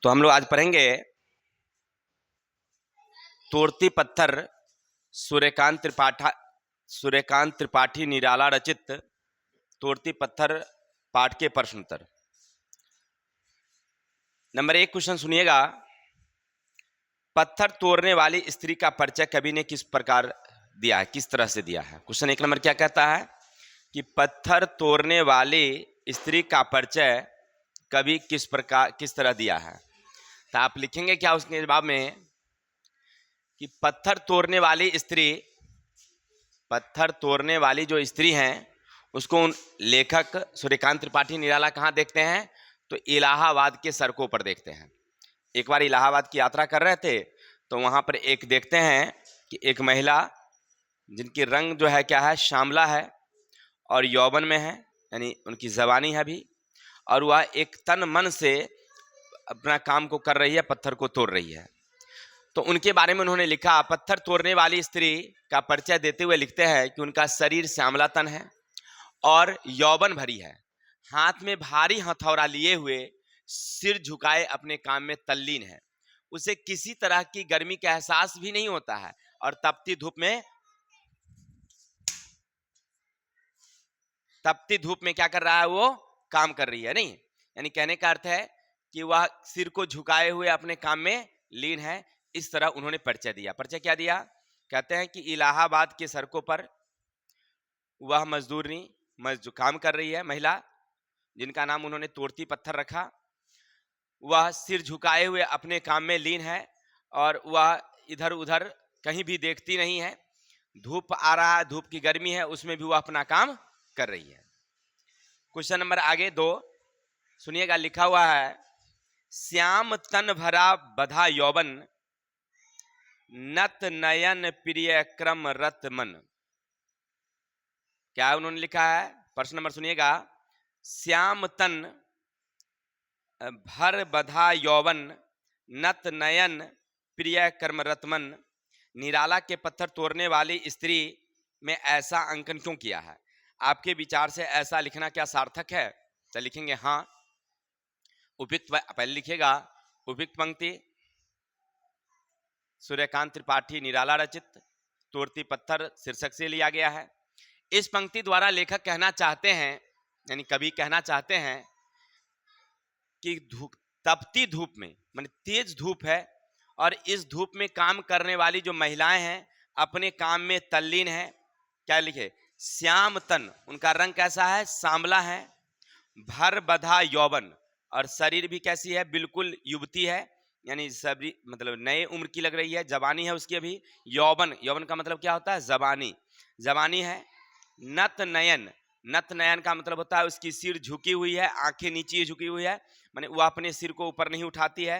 तो हम लोग आज पढ़ेंगे तोड़ती पत्थर सूर्यकांत त्रिपाठी निराला रचित तोड़ती पत्थर पाठ के प्रश्न उत्तर। नंबर 1 क्वेश्चन सुनिएगा। पत्थर तोड़ने वाली स्त्री का परिचय कवि ने किस प्रकार दिया है, किस तरह से दिया है। क्वेश्चन 1 नंबर क्या कहता है कि पत्थर तोड़ने वाली स्त्री का परिचय कवि किस तरह दिया है। तो आप लिखेंगे क्या उसके जवाब में कि पत्थर तोड़ने वाली जो स्त्री हैं उसको लेखक सूर्यकांत त्रिपाठी निराला कहाँ देखते हैं, तो इलाहाबाद के सड़कों पर देखते हैं। एक बार इलाहाबाद की यात्रा कर रहे थे तो वहां पर एक देखते हैं कि एक महिला जिनकी रंग जो है क्या है, श्यामला है और यौवन में है, यानी उनकी जवानी है भी, और वह एक तन मन से अपना काम को कर रही है, पत्थर को तोड़ रही है। तो उनके बारे में उन्होंने लिखा, पत्थर तोड़ने वाली स्त्री का परिचय देते हुए लिखते हैं कि उनका शरीर श्यामला तन है और यौवन भरी है, हाथ में भारी हथौड़ा लिए हुए सिर झुकाए अपने काम में तल्लीन है, उसे किसी तरह की गर्मी का एहसास भी नहीं होता है और तपती धूप में क्या कर रहा है, वो काम कर रही है। नहीं, यानी कहने का अर्थ है कि वह सिर को झुकाए हुए अपने काम में लीन है। इस तरह उन्होंने परिचय दिया। परिचय क्या दिया, कहते हैं कि इलाहाबाद के सड़कों पर वह मजदूर काम कर रही है, महिला जिनका नाम उन्होंने तोड़ती पत्थर रखा, वह सिर झुकाए हुए अपने काम में लीन है और वह इधर उधर कहीं भी देखती नहीं है। धूप आ रहा है, धूप की गर्मी है, उसमें भी वह अपना काम कर रही है। क्वेश्चन नंबर आगे 2 सुनिएगा, लिखा हुआ है, श्याम तन भरा बधा यौवन नत नयन प्रिय क्रम रत मन। क्या उन्होंने लिखा है, प्रश्न नंबर सुनिएगा, श्याम तन भर बधा यौवन नत नयन प्रिय कर्म रतमन, निराला के पत्थर तोड़ने वाली स्त्री में ऐसा अंकन क्यों किया है। आपके विचार से ऐसा लिखना क्या सार्थक है। तो लिखेंगे हाँ। उपयुक्त पहले लिखेगा, उपयुक्त पंक्ति सूर्यकांत त्रिपाठी निराला रचित तोड़ती पत्थर शीर्षक से लिया गया है। इस पंक्ति द्वारा लेखक कहना चाहते हैं, यानी कवि कहना चाहते हैं कि तपती धूप में, माने तेज धूप है और इस धूप में काम करने वाली जो महिलाएं हैं अपने काम में तल्लीन है। क्या लिखे, श्याम तन, उनका रंग कैसा है, सांवला है, भर बधा यौवन, और शरीर भी कैसी है, बिल्कुल युवती है, यानी सभी मतलब नए उम्र की लग रही है, जवानी है उसकी अभी। यौवन का मतलब क्या होता है, जवानी है। नत नयन का मतलब होता है उसकी सिर झुकी हुई है, आंखें नीचे झुकी हुई है, माने वह अपने सिर को ऊपर नहीं उठाती है।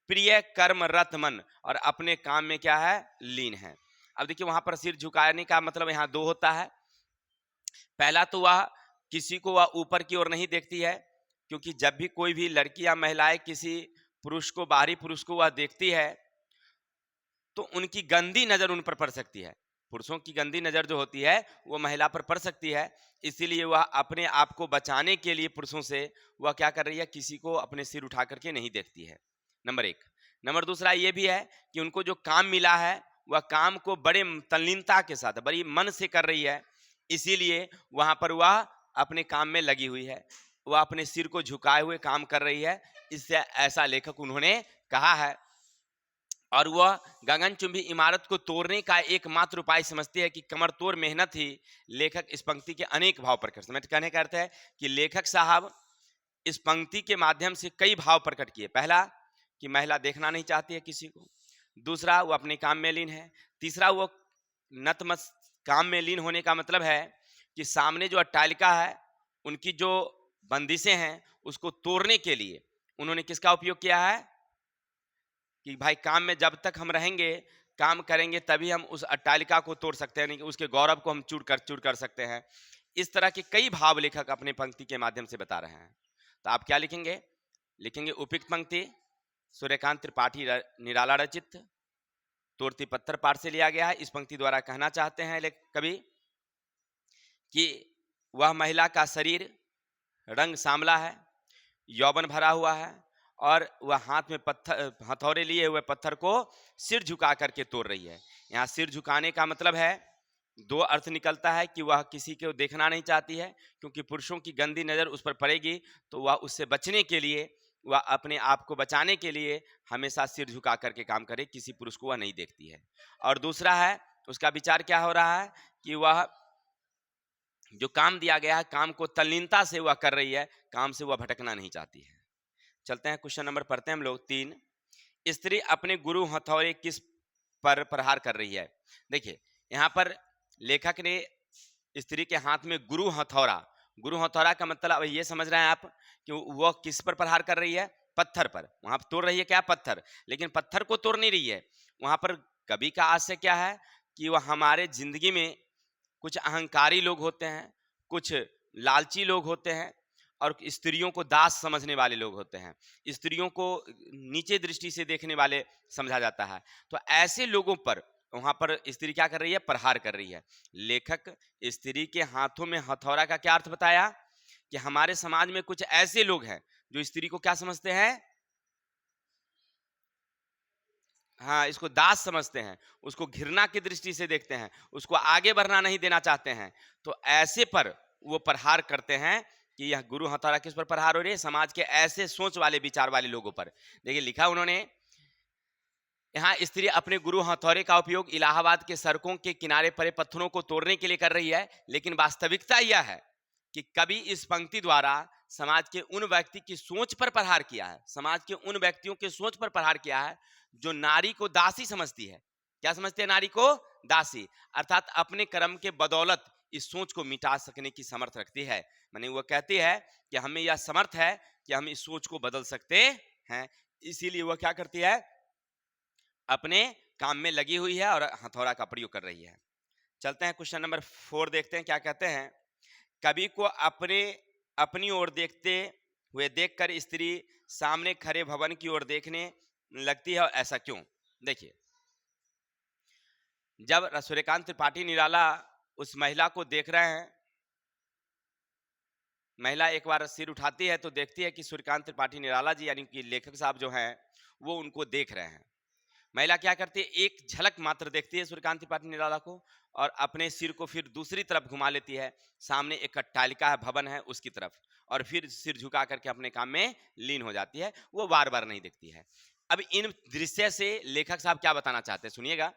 प्रिय कर्म रत मन, और अपने काम में क्या है, लीन है। अब देखिए वहां पर सिर झुकाने का मतलब यहाँ 2 होता है। पहला तो वह किसी को वह ऊपर की ओर नहीं देखती है, क्योंकि जब भी कोई भी लड़की या महिलाएं किसी पुरुष को, बाहरी पुरुष को वह देखती है तो उनकी गंदी नजर उन पर पड़ सकती है। पुरुषों की गंदी नजर जो होती है वो महिला पर पड़ सकती है, इसीलिए वह अपने आप को बचाने के लिए पुरुषों से वह क्या कर रही है, किसी को अपने सिर उठा करके नहीं देखती है। नंबर 1। नंबर दूसरा ये भी है कि उनको जो काम मिला है वह काम को बड़े तल्लीनता के साथ, बड़ी मन से कर रही है, इसीलिए वहां पर वह अपने काम में लगी हुई है, वह अपने सिर को झुकाए हुए काम कर रही है। इससे ऐसा लेखक उन्होंने कहा है। और वह गगनचुंबी इमारत को तोड़ने का एकमात्र उपाय समझती है कि कमर तोड़ मेहनत ही लेखक इस पंक्ति के अनेक भाव प्रकट। समझ कहने का अर्थ है कि लेखक साहब इस पंक्ति के माध्यम से कई भाव प्रकट किए। पहला कि महिला देखना नहीं चाहती है किसी को, दूसरा वो अपने काम में लीन है, तीसरा वो नतमस्त काम में लीन होने का मतलब है कि सामने जो अट्टालिका है उनकी जो बंदिशें हैं उसको तोड़ने के लिए उन्होंने किसका उपयोग किया है कि भाई काम में जब तक हम रहेंगे, काम करेंगे, तभी हम उस अट्टालिका को तोड़ सकते हैं, नहीं उसके गौरव को हम चूर कर सकते हैं। इस तरह के कई भाव लेखक अपने पंक्ति के माध्यम से बता रहे हैं। तो आप क्या लिखेंगे, लिखेंगे उपयुक्त पंक्ति सूर्यकांत त्रिपाठी निराला रचित तोड़ती पत्थर पाठ से लिया गया है। इस पंक्ति द्वारा कहना चाहते हैं कवि कि वह महिला का शरीर रंग सांवला है, यौवन भरा हुआ है और वह हाथ में पत्थर हथौड़े लिए हुए पत्थर को सिर झुका करके तोड़ रही है। यहाँ सिर झुकाने का मतलब है, दो अर्थ निकलता है कि वह किसी को देखना नहीं चाहती है, क्योंकि पुरुषों की गंदी नजर उस पर पड़ेगी, तो वह उससे बचने के लिए, वह अपने आप को बचाने के लिए हमेशा सिर झुका करके काम करे, किसी पुरुष को वह नहीं देखती है। और दूसरा है, उसका विचार क्या हो रहा है कि वह जो काम दिया गया है, काम को तल्लीनता से वह कर रही है, काम से वह भटकना नहीं चाहती है। चलते हैं क्वेश्चन नंबर पढ़ते हैं हम लोग 3। स्त्री अपने गुरु हथौड़े किस पर प्रहार कर रही है? देखिए यहाँ पर लेखक ने स्त्री के हाथ में गुरु हथौड़ा, गुरु हथौड़ा का मतलब ये समझ रहे हैं आप कि वह किस पर प्रहार कर रही है? पत्थर पर। वहां तोड़ रही है क्या? पत्थर। लेकिन पत्थर को तोड़ नहीं रही है, वहां पर कवि का आशय क्या है कि वह हमारे जिंदगी में कुछ अहंकारी लोग होते हैं, कुछ लालची लोग होते हैं, और स्त्रियों को दास समझने वाले लोग होते हैं, स्त्रियों को नीचे दृष्टि से देखने वाले समझा जाता है। तो ऐसे लोगों पर वहां पर स्त्री क्या कर रही है? प्रहार कर रही है। लेखक स्त्री के हाथों में हथौड़ा का क्या अर्थ बताया कि हमारे समाज में कुछ ऐसे लोग हैं जो स्त्री को क्या समझते हैं? हाँ, इसको दास समझते हैं, उसको घृणा की दृष्टि से देखते हैं, उसको आगे बढ़ना नहीं देना चाहते हैं। तो ऐसे पर वो प्रहार करते हैं कि यह गुरु हथौड़ा किस पर प्रहार हो रही है? समाज के ऐसे सोच वाले, विचार वाले लोगों पर। देखिए लिखा उन्होंने, यहाँ स्त्री अपने गुरु हथौड़े का उपयोग इलाहाबाद के सड़कों के किनारे पड़े पत्थरों को तोड़ने के लिए कर रही है। लेकिन वास्तविकता यह है कि कवि इस पंक्ति द्वारा समाज के उन व्यक्ति की सोच पर प्रहार किया है, समाज के उन व्यक्तियों के सोच पर प्रहार किया है जो नारी को दासी समझती है। क्या समझती है? नारी को दासी, अर्थात अपने कर्म के बदौलत इस सोच को मिटा सकने की समर्थ रखती है। माने वो कहती है कि हमें यह समर्थ है कि हम इस सोच को बदल सकते हैं, इसीलिए वह क्या करती है? अपने काम में लगी हुई है और हथौड़ा का प्रयोग कर रही है। चलते हैं क्वेश्चन नंबर 4 देखते हैं क्या कहते हैं। कवि को अपनी ओर देखते हुए देखकर स्त्री सामने खड़े भवन की ओर देखने लगती है, और ऐसा क्यों? देखिए, जब सूर्यकांत त्रिपाठी निराला उस महिला को देख रहे हैं, महिला एक बार सिर उठाती है तो देखती है कि सूर्यकांत त्रिपाठी निराला जी यानी कि लेखक साहब जो हैं वो उनको देख रहे हैं। महिला क्या करती है? एक झलक मात्र देखती है सूर्यकांत त्रिपाठी निराला को, और अपने सिर को फिर दूसरी तरफ घुमा लेती है, सामने एक अट्टालिका है, भवन है, उसकी तरफ, और फिर सिर झुका करके अपने काम में लीन हो जाती है। वो बार बार नहीं देखती है। अब इन दृश्य से लेखक साहब क्या बताना चाहते हैं, सुनिएगा।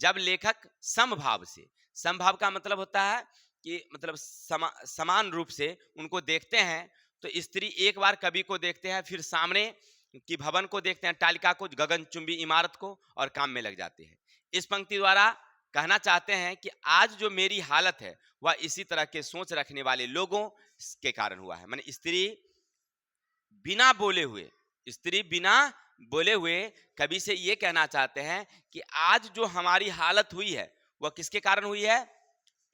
जब लेखक समभाव से, समभाव का मतलब होता है कि मतलब समान रूप से उनको देखते हैं, तो स्त्री एक बार कवि को देखते हैं, फिर सामने कि भवन को देखते हैं, तालिका को, गगनचुंबी इमारत को, और काम में लग जाते हैं। इस पंक्ति द्वारा कहना चाहते हैं कि आज जो मेरी हालत है वह इसी तरह के सोच रखने वाले लोगों के कारण हुआ है। माने बिना बोले हुए स्त्री बिना बोले हुए कवि से ये कहना चाहते हैं कि आज जो हमारी हालत हुई है वह किसके कारण हुई है?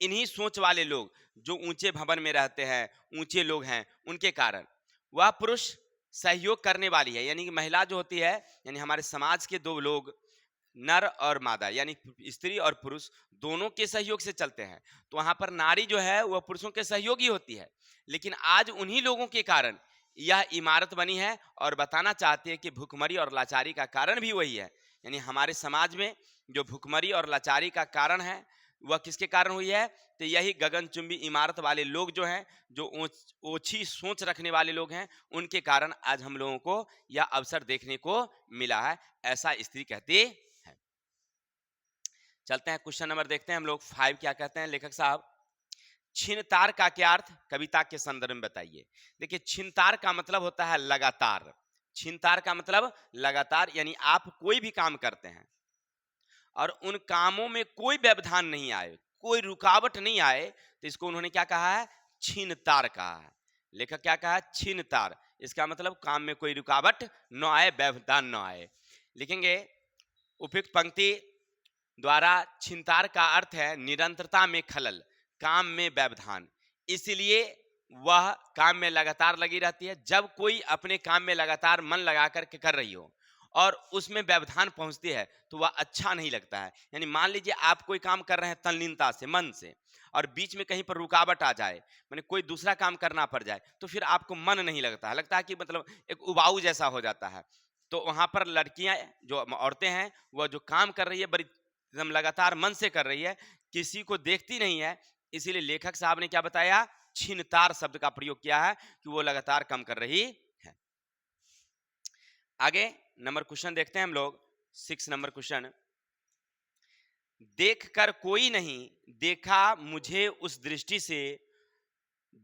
इन्हीं सोच वाले लोग जो ऊंचे भवन में रहते हैं, ऊंचे लोग हैं, उनके कारण। वह पुरुष सहयोग करने वाली है, यानी कि महिला जो होती है, यानी हमारे समाज के दो लोग, नर और मादा, यानी स्त्री और पुरुष दोनों के सहयोग से चलते हैं। तो वहां पर नारी जो है वह पुरुषों के सहयोगी होती है। लेकिन आज उन्हीं लोगों के कारण यह इमारत बनी है, और बताना चाहती है कि भुखमरी और लाचारी का कारण भी वही है। यानी हमारे समाज में जो भुखमरी और लाचारी का कारण है वह किसके कारण हुई है? तो यही गगनचुंबी इमारत वाले लोग जो हैं, जो ओछी सोच रखने वाले लोग हैं, उनके कारण आज हम लोगों को यह अवसर देखने को मिला है, ऐसा स्त्री कहती है। चलते हैं क्वेश्चन नंबर देखते हैं हम लोग 5 क्या कहते हैं लेखक साहब। छिनतार का क्या अर्थ कविता के संदर्भ में बताइए। देखिए, छिनतार का मतलब होता है लगातार। छिनतार का मतलब लगातार, यानी आप कोई भी काम करते हैं और उन कामों में कोई व्यवधान नहीं आए, कोई रुकावट नहीं आए, तो इसको उन्होंने क्या कहा है? छिनतार कहा है। लेखक क्या कहा है? छिनतार। इसका मतलब काम में कोई रुकावट न आए, व्यवधान न आए। लिखेंगे, उपयुक्त पंक्ति द्वारा छिनतार का अर्थ है निरंतरता में खलल, काम में व्यवधान। इसलिए वह काम में लगातार लगी रहती है। जब कोई अपने काम में लगातार मन लगा करके कर रही हो और उसमें व्यवधान पहुंचती है तो वह अच्छा नहीं लगता है। यानी मान लीजिए आप कोई काम कर रहे हैं तल्लीनता से, मन से, और बीच में कहीं पर रुकावट आ जाए, माने कोई दूसरा काम करना पड़ जाए, तो फिर आपको मन नहीं लगता है, लगता है कि मतलब एक उबाऊ जैसा हो जाता है। तो वहां पर लड़कियां, जो औरतें हैं, वह जो काम कर रही है बड़ी एकदम लगातार मन से कर रही है, किसी को देखती नहीं है। इसीलिए लेखक साहब ने क्या बताया, छिनतार शब्द का प्रयोग किया है कि वो लगातार काम कर रही है। आगे नंबर क्वेश्चन देखते हैं हम लोग, 6 नंबर क्वेश्चन। देखकर कोई नहीं देखा मुझे उस दृष्टि से,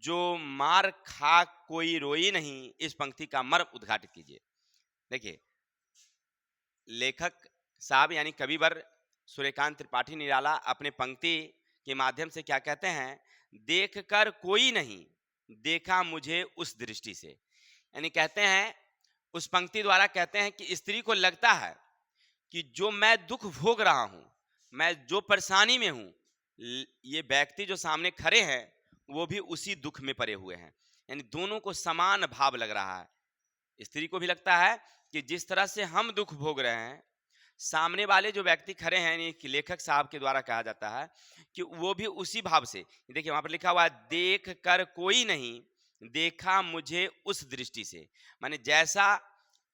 जो मार खा कोई रोई नहीं। इस पंक्ति का मर्म उद्घाटित कीजिए। देखिए, लेखक साहब यानी कविवर सूर्यकांत त्रिपाठी निराला अपने पंक्ति के माध्यम से क्या कहते हैं, देखकर कोई नहीं देखा मुझे उस दृष्टि से। यानी कहते हैं, उस पंक्ति द्वारा कहते हैं कि स्त्री को लगता है कि जो मैं दुख भोग रहा हूं, मैं जो परेशानी में हूं, ये व्यक्ति जो सामने खड़े हैं वो भी उसी दुख में पड़े हुए हैं। यानी दोनों को समान भाव लग रहा है। स्त्री को भी लगता है कि जिस तरह से हम दुख भोग रहे हैं, सामने वाले जो व्यक्ति खड़े हैं, यानी कि लेखक साहब के द्वारा कहा जाता है कि वो भी उसी भाव से। देखिए वहां पर लिखा हुआ है, देख कर कोई नहीं देखा मुझे उस दृष्टि से। माने जैसा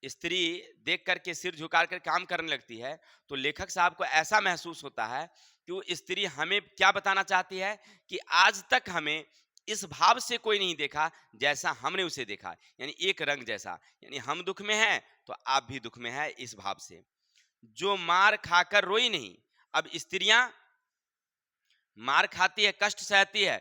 स्त्री देख करके सिर झुका कर काम करने लगती है, तो लेखक साहब को ऐसा महसूस होता है कि वो स्त्री हमें क्या बताना चाहती है कि आज तक हमें इस भाव से कोई नहीं देखा जैसा हमने उसे देखा। यानी एक रंग जैसा, यानी हम दुख में हैं तो आप भी दुख में है, इस भाव से। जो मार खाकर रोई नहीं। अब स्त्रियां मार खाती है, कष्ट सहती है,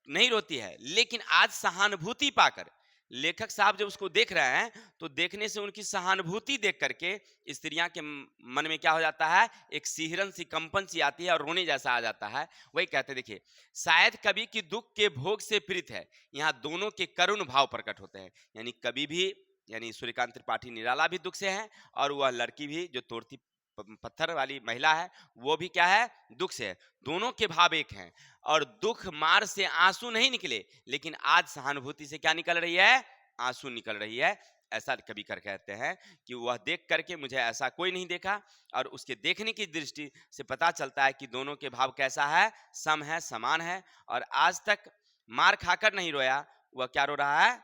नहीं रोती है, लेकिन आज सहानुभूति पाकर लेखक साहब जब उसको देख रहे हैं, तो देखने से उनकी सहानुभूति देख करके स्त्रियां के मन में क्या हो जाता है, एक सिहरन सी, कंपन सी आती है और रोने जैसा आ जाता है। वही कहते, देखिए, शायद कवि की दुख के भोग से प्रीत है। यहाँ दोनों के करुण भाव प्रकट होते हैं। यानी कवि भी, यानी सूर्यकांत त्रिपाठी निराला भी दुख से है, और वह लड़की भी जो तोड़ती पत्थर वाली महिला है, वो भी क्या है, दुख से है। दोनों के भाव एक हैं। और दुख मार से आंसू नहीं निकले, लेकिन आज सहानुभूति से क्या निकल रही है, आंसू निकल रही है। ऐसा कवि कर कहते हैं कि वह देख करके मुझे ऐसा कोई नहीं देखा। और उसके देखने की दृष्टि से पता चलता है कि दोनों के भाव कैसा है, सम है, समान है। और आज तक मार खाकर नहीं रोया, वह क्या रो रहा है,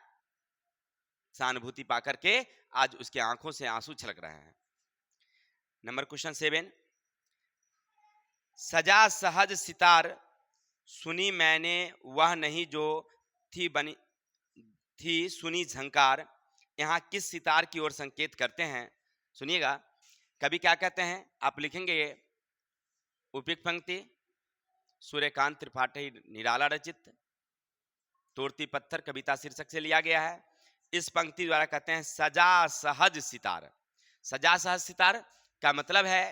सहानुभूति पाकर के आज उसके आंखों से आंसू छलक रहे हैं। Number question 7। सजा सहज सितार सुनी मैंने, वह नहीं जो थी बनी थी सुनी झंकार। यहाँ किस सितार की ओर संकेत करते हैं, सुनिएगा। कभी क्या कहते हैं, आप लिखेंगे ये उपयुक्त पंक्ति सूर्यकांत त्रिपाठी निराला रचित तोड़ती पत्थर कविता शीर्षक से लिया गया है। इस पंक्ति द्वारा कहते हैं सजा सहज सितार। सजा सहज सितार का मतलब है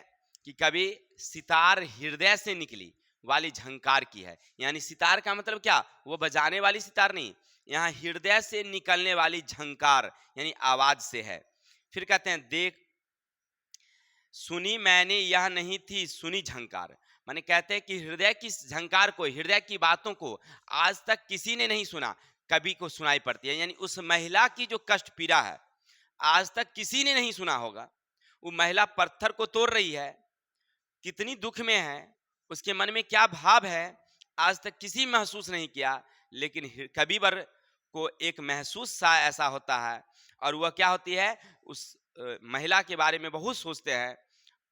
कि कभी सितार हृदय से निकली वाली झंकार की है। यानी सितार का मतलब क्या, वो बजाने वाली सितार नहीं, यहाँ हृदय से निकलने वाली झंकार यानी आवाज से है। फिर कहते हैं देख सुनी मैंने, यह नहीं थी सुनी झंकार। माने कहते हैं कि हृदय की झंकार को, हृदय की बातों को आज तक किसी ने नहीं सुना, कवि को सुनाई पड़ती है। यानी उस महिला की जो कष्ट पीड़ा है, आज तक किसी ने नहीं सुना होगा। वो महिला पत्थर को तोड़ रही है, कितनी दुख में है, उसके मन में क्या भाव है, आज तक किसी महसूस नहीं किया। लेकिन कविवर को एक महसूस सा ऐसा होता है, और वह क्या होती है, उस महिला के बारे में बहुत सोचते हैं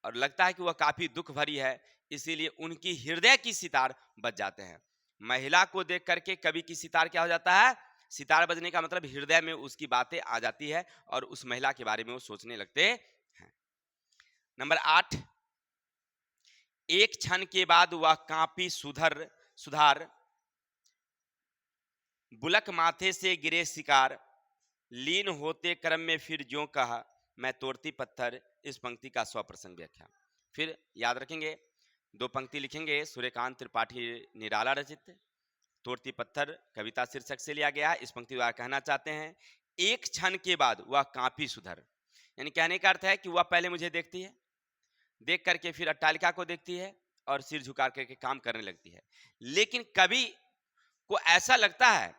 और लगता है कि वह काफी दुख भरी है, इसीलिए उनकी हृदय की सितार बज जाते हैं। महिला को देख करके कवि की सितार क्या हो जाता है, सितार बजने का मतलब हृदय में उसकी बातें आ जाती है और उस महिला के बारे में वो सोचने लगते हैं। नंबर 8। एक क्षण के बाद वह कांपी सुधार बुलक माथे से गिरे शिकार, लीन होते क्रम में फिर ज्यों कहा मैं तोड़ती पत्थर। इस पंक्ति का स्वप्रसंग व्याख्या। फिर याद रखेंगे, 2 पंक्ति लिखेंगे सूर्यकांत त्रिपाठी निराला रचित तोड़ती पत्थर कविता शीर्षक से लिया गया है। इस पंक्ति द्वारा कहना चाहते हैं एक क्षण के बाद वह कांपी सुधर। यानी कहने का अर्थ है कि वह पहले मुझे देखती है, देख करके फिर अट्टालिका को देखती है और सिर झुका करके काम करने लगती है। लेकिन कवि को ऐसा लगता है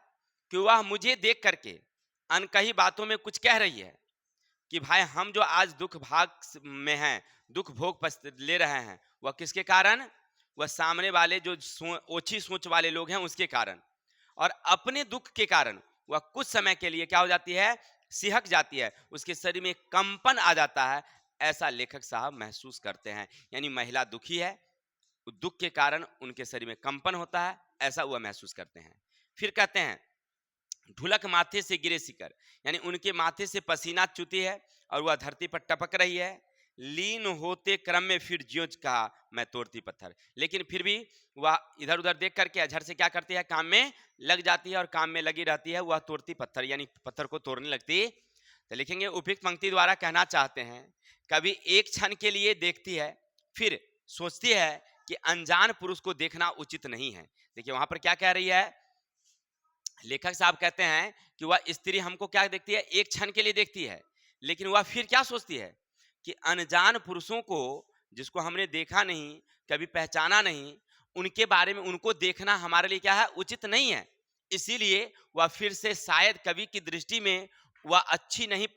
कि वह मुझे देख करके अनकही बातों में कुछ कह रही है, कि भाई हम जो आज दुख भाग में हैं, दुख भोग ले रहे हैं, वह किसके कारण? वह सामने वाले जो ओछी सोच वाले लोग हैं उसके कारण। और अपने दुख के कारण वह कुछ समय के लिए क्या हो जाती है? सिहक जाती है, उसके शरीर में कंपन आ जाता है, ऐसा लेखक साहब महसूस करते हैं। यानी महिला दुखी है, दुख के कारण उनके शरीर में कंपन होता है, ऐसा वह महसूस करते हैं। फिर कहते हैं ढुलक माथे से गिरे शिकर, यानी उनके माथे से पसीना चूती है और वह धरती पर टपक रही है। लीन होते क्रम में फिर ज्यों कहा मैं तोड़ती पत्थर, लेकिन फिर भी वह इधर उधर देख करके अझर से क्या करती है? काम में लग जाती है, और काम में लगी रहती है, वह तोड़ती पत्थर, यानी पत्थर को तोड़ने लगती। तो लिखेंगे उपयुक्त पंक्ति द्वारा कहना चाहते हैं कभी एक क्षण के लिए देखती है, फिर सोचती है कि अनजान पुरुष को देखना उचित नहीं है। देखिए वहां पर क्या कह रही है लेखक साहब? कहते हैं कि वह स्त्री हमको क्या देखती है? एक क्षण के लिए देखती है, लेकिन वह फिर क्या सोचती है कि अनजान पुरुषों को, जिसको हमने देखा नहीं, कभी पहचाना नहीं, उनके बारे में उनको देखना हमारे लिए क्या है? उचित नहीं है। इसीलिए वह फिर से शायद कवि की दृष्टि में वह अच्छी नहीं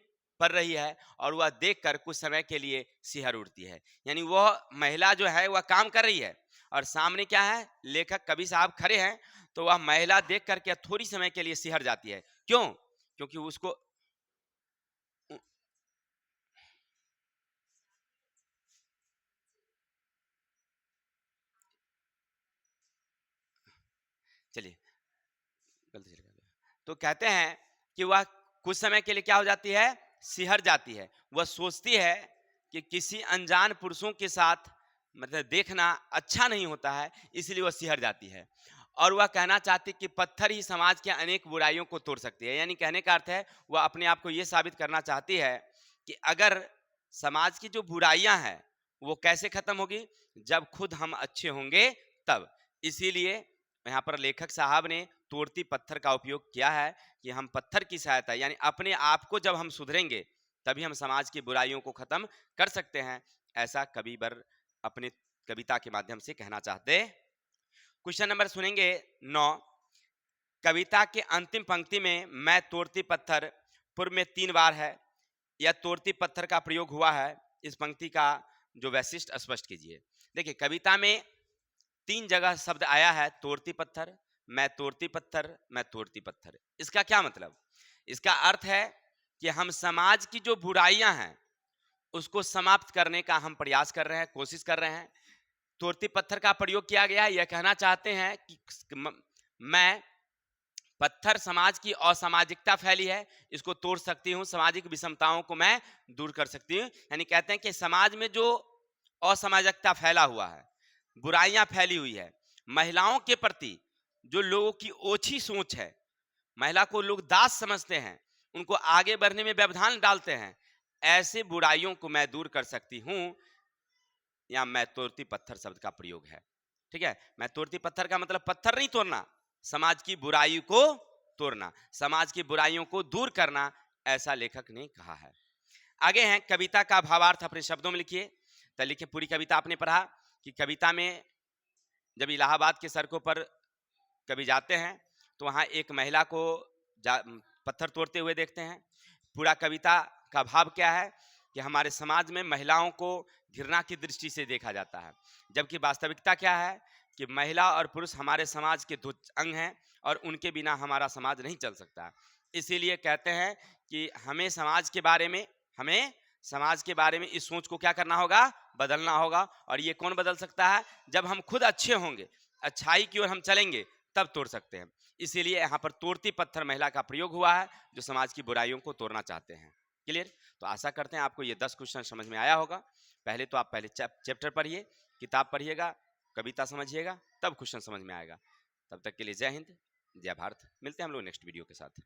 पड़ रही है, और वह देखकर कुछ समय के लिए सिहर उठती है। यानी वह महिला जो है वह काम कर रही है, और सामने क्या है? लेखक कवि साहब खड़े हैं, तो वह महिला देख करके थोड़ी समय के लिए सिहर जाती है। क्यों? क्योंकि उसको चलिए गलती से लगा दिया। तो कहते हैं कि वह कुछ समय के लिए क्या हो जाती है? सिहर जाती है। वह सोचती है कि किसी अनजान पुरुषों के साथ मतलब देखना अच्छा नहीं होता है, इसलिए वह सिहर जाती है। और वह कहना चाहती कि पत्थर ही समाज के अनेक बुराइयों को तोड़ सकती है। यानी कहने का अर्थ है वह अपने आप को यह साबित करना चाहती है कि अगर समाज की जो बुराइयां हैं वो कैसे खत्म होगी? जब खुद हम अच्छे होंगे तब। इसीलिए यहाँ पर लेखक साहब ने तोड़ती पत्थर का उपयोग किया है कि हम पत्थर की सहायता, यानी अपने आप को जब हम सुधरेंगे तभी हम समाज की बुराइयों को खत्म कर सकते हैं, ऐसा कविवर अपने कविता के माध्यम से कहना चाहते। क्वेश्चन नंबर सुनेंगे 9। कविता के अंतिम पंक्ति में मैं तोड़ती पत्थर पूर्व में 3 बार है, या तोड़ती पत्थर का प्रयोग हुआ है। इस पंक्ति का जो वैशिष्ट स्पष्ट कीजिए। देखिए कविता में 3 जगह शब्द आया है तोड़ती पत्थर, मैं तोड़ती पत्थर, मैं तोड़ती पत्थर। इसका क्या मतलब? इसका अर्थ है कि हम समाज की जो बुराइयां हैं उसको समाप्त करने का हम प्रयास कर रहे हैं, कोशिश कर रहे हैं। तोड़ती पत्थर का प्रयोग किया गया है, यह कहना चाहते हैं कि मैं पत्थर समाज की असामाजिकता फैली है, इसको तोड़ सकती हूँ, सामाजिक विषमताओं को मैं दूर कर सकती हूँ। यानी कहते हैं कि समाज में जो असामाजिकता फैला हुआ है, बुराइयां फैली हुई है, महिलाओं के प्रति जो लोगों की ओछी सोच है, महिला को लोग दास समझते हैं, उनको आगे बढ़ने में व्यवधान डालते हैं, ऐसे बुराइयों को मैं दूर कर सकती हूँ। या मैं तोड़ती पत्थर शब्द का प्रयोग है। ठीक है, मैं तोड़ती पत्थर का मतलब पत्थर नहीं तोड़ना, समाज की बुराई को तोड़ना, समाज की बुराइयों को दूर करना, ऐसा लेखक ने कहा है। आगे हैं कविता का भावार्थ अपने शब्दों में लिखिए। तो लिखिए पूरी कविता आपने पढ़ा कि कविता में जब इलाहाबाद के सड़कों पर कभी जाते हैं तो वहां एक महिला को पत्थर तोड़ते हुए देखते हैं। पूरा कविता का भाव क्या है कि हमारे समाज में महिलाओं को घृणा की दृष्टि से देखा जाता है, जबकि वास्तविकता क्या है कि महिला और पुरुष हमारे समाज के दो अंग हैं और उनके बिना हमारा समाज नहीं चल सकता। इसीलिए कहते हैं कि हमें समाज के बारे में इस सोच को क्या करना होगा? बदलना होगा। और ये कौन बदल सकता है? जब हम खुद अच्छे होंगे, अच्छाई की ओर हम चलेंगे, तब तोड़ सकते हैं। इसीलिए यहाँ पर तोड़ती पत्थर महिला का प्रयोग हुआ है, जो समाज की बुराइयों को तोड़ना चाहते हैं। क्लियर? तो आशा करते हैं आपको ये 10 क्वेश्चन समझ में आया होगा। पहले तो आप पहले चैप्टर पढ़िए, किताब पढ़िएगा, कविता समझिएगा, तब क्वेश्चन समझ में आएगा। तब तक के लिए जय हिंद, जय भारत। मिलते हैं हम लोग नेक्स्ट वीडियो के साथ।